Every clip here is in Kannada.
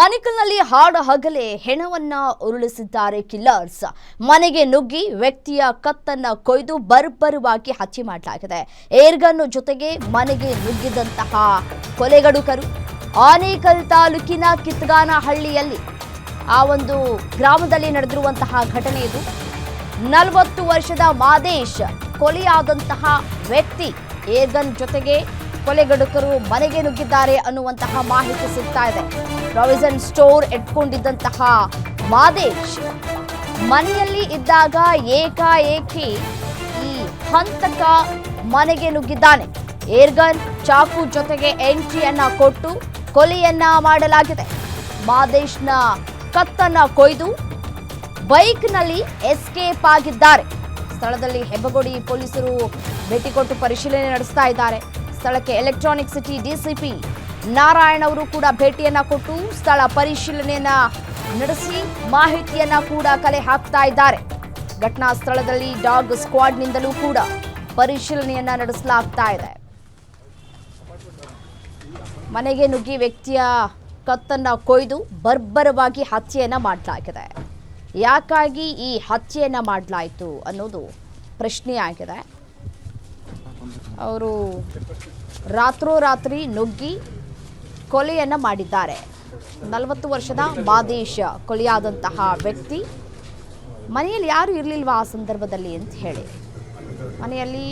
ಆನೇಕಲ್ನಲ್ಲಿ ಹಾಡು ಹಗಲೇ ಹೆಣವನ್ನ ಉರುಳಿಸಿದ್ದಾರೆ ಕಿಲ್ಲರ್ಸ್. ಮನೆಗೆ ನುಗ್ಗಿ ವ್ಯಕ್ತಿಯ ಕತ್ತನ್ನ ಕೊಯ್ದು ಬರ್ಬರವಾಗಿ ಹತ್ಯೆ ಮಾಡಲಾಗಿದೆ. ಏರ್ಗನ್ ಜೊತೆಗೆ ಮನೆಗೆ ನುಗ್ಗಿದಂತಹ ಕೊಲೆಗಡುಕರು ಆನೇಕಲ್ ತಾಲೂಕಿನ ಕಿತ್ತಗಾನಹಳ್ಳಿಯಲ್ಲಿ ಆ ಒಂದು ಗ್ರಾಮದಲ್ಲಿ ನಡೆದಿರುವಂತಹ ಘಟನೆ ಇದು. 40 ವರ್ಷದ ಮಾದೇಶ್ ಕೊಲೆಯಾದಂತಹ ವ್ಯಕ್ತಿ ಏರ್ಗನ್ ಜೊತೆಗೆ ಕೊಲೆಗಡುಕರು ಮನೆಗೆ ನುಗ್ಗಿದ್ದಾರೆ ಅನ್ನುವಂತಹ ಮಾಹಿತಿ ಸಿಗ್ತಾ ಇದೆ. ಪ್ರಾವಿಷನ್ ಸ್ಟೋರ್ ಇಟ್ಕೊಂಡಿದ್ದಂತಹ ಮಾದೇಶ್ ಮನೆಯಲ್ಲಿ ಇದ್ದಾಗ ಏಕಾಏಕಿ ಈ ಹಂತಕ ಮನೆಗೆ ನುಗ್ಗಿದ್ದಾನೆ. ಏರ್ಗನ್ ಚಾಕು ಜೊತೆಗೆ ಎಂಟ್ರಿಯನ್ನ ಕೊಟ್ಟು ಕೊಲೆಯನ್ನ ಮಾಡಲಾಗಿದೆ. ಮಾದೇಶ್ನ ಕತ್ತನ್ನ ಕೊಯ್ದು ಬೈಕ್ನಲ್ಲಿ ಎಸ್ಕೇಪ್ ಆಗಿದ್ದಾರೆ. ಸ್ಥಳದಲ್ಲಿ ಹೆಬ್ಬಗೋಡಿ ಪೊಲೀಸರು ಭೇಟಿ ಕೊಟ್ಟು ಪರಿಶೀಲನೆ ನಡೆಸ್ತಾ ಇದ್ದಾರೆ. ಸ್ಥಳಕ್ಕೆ ಎಲೆಕ್ಟ್ರಾನಿಕ್ ಸಿಟಿ ಡಿಸಿಪಿ ನಾರಾಯಣ್ ಅವರು ಕೂಡ ಭೇಟಿಯನ್ನ ಕೊಟ್ಟು ಸ್ಥಳ ಪರಿಶೀಲನೆಯನ್ನ ನಡೆಸಿ ಮಾಹಿತಿಯನ್ನ ಕೂಡ ಕಲೆ ಹಾಕ್ತಾ ಇದ್ದಾರೆ. ಘಟನಾ ಸ್ಥಳದಲ್ಲಿ ಡಾಗ್ ಸ್ಕ್ವಾಡ್ನಿಂದಲೂ ಕೂಡ ಪರಿಶೀಲನೆಯನ್ನ ನಡೆಸಲಾಗ್ತಾ ಇದೆ. ಮನೆಗೆ ನುಗ್ಗಿ ವ್ಯಕ್ತಿಯ ಕತ್ತನ್ನ ಕೊಯ್ದು ಬರ್ಬರವಾಗಿ ಹತ್ಯೆಯನ್ನ ಮಾಡಲಾಗಿದೆ. ಯಾಕಾಗಿ ಈ ಹತ್ಯೆಯನ್ನ ಮಾಡಲಾಯಿತು ಅನ್ನೋದು ಪ್ರಶ್ನೆಯಾಗಿದೆ. ಅವರು ರಾತ್ರೋರಾತ್ರಿ ನುಗ್ಗಿ ಕೊಲೆಯನ್ನ ಮಾಡಿದ್ದಾರೆ. 40 ವರ್ಷದ ಮಾದೇಶ್ ಕೊಲೆಯಾದಂತಹ ವ್ಯಕ್ತಿ ಮನೆಯಲ್ಲಿ ಯಾರು ಇರಲಿಲ್ವಾ ಆ ಸಂದರ್ಭದಲ್ಲಿ ಅಂತ ಹೇಳಿ, ಮನೆಯಲ್ಲಿ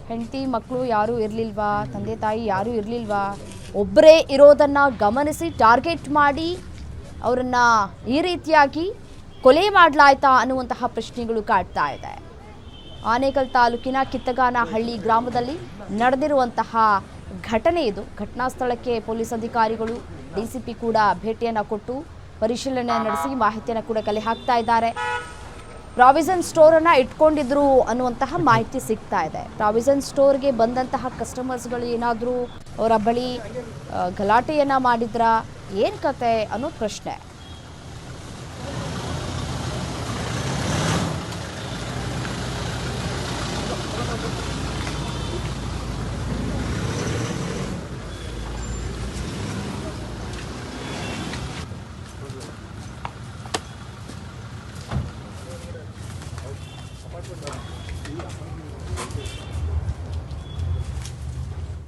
ಹೆಂಡತಿ ಮಕ್ಕಳು ಯಾರೂ ಇರಲಿಲ್ವಾ, ತಂದೆ ತಾಯಿ ಯಾರೂ ಇರಲಿಲ್ವಾ, ಒಬ್ಬರೇ ಇರೋದನ್ನು ಗಮನಿಸಿ ಟಾರ್ಗೆಟ್ ಮಾಡಿ ಅವರನ್ನು ಈ ರೀತಿಯಾಗಿ ಕೊಲೆ ಮಾಡಲಾಯ್ತಾ ಅನ್ನುವಂತಹ ಪ್ರಶ್ನೆಗಳು ಕಾಡ್ತಾ ಇದೆ. ಆನೇಕಲ್ ತಾಲೂಕಿನ ಕಿತ್ತಗಾನಹಳ್ಳಿ ಗ್ರಾಮದಲ್ಲಿ ನಡೆದಿರುವಂತಹ ಘಟನೆ ಇದು. ಘಟನಾ ಸ್ಥಳಕ್ಕೆ ಪೊಲೀಸ್ ಅಧಿಕಾರಿಗಳು ಡಿಸಿಪಿ ಕೂಡ ಭೇಟಿಯನ್ನು ಕೊಟ್ಟು ಪರಿಶೀಲನೆ ನಡೆಸಿ ಮಾಹಿತಿಯನ್ನು ಕೂಡ ಕಲೆ ಹಾಕ್ತಾ ಇದ್ದಾರೆ. ಪ್ರಾವಿಷನ್ ಸ್ಟೋರನ್ನು ಇಟ್ಕೊಂಡಿದ್ರು ಅನ್ನುವಂತಹ ಮಾಹಿತಿ ಸಿಗ್ತಾ ಇದೆ. ಪ್ರಾವಿಷನ್ ಸ್ಟೋರ್ಗೆ ಬಂದಂತಹ ಕಸ್ಟಮರ್ಸ್ಗಳು ಏನಾದರೂ ಅವರ ಬಳಿ ಗಲಾಟೆಯನ್ನು ಮಾಡಿದ್ರಾ, ಏನು ಕತೆ ಅನ್ನೋದು ಪ್ರಶ್ನೆ.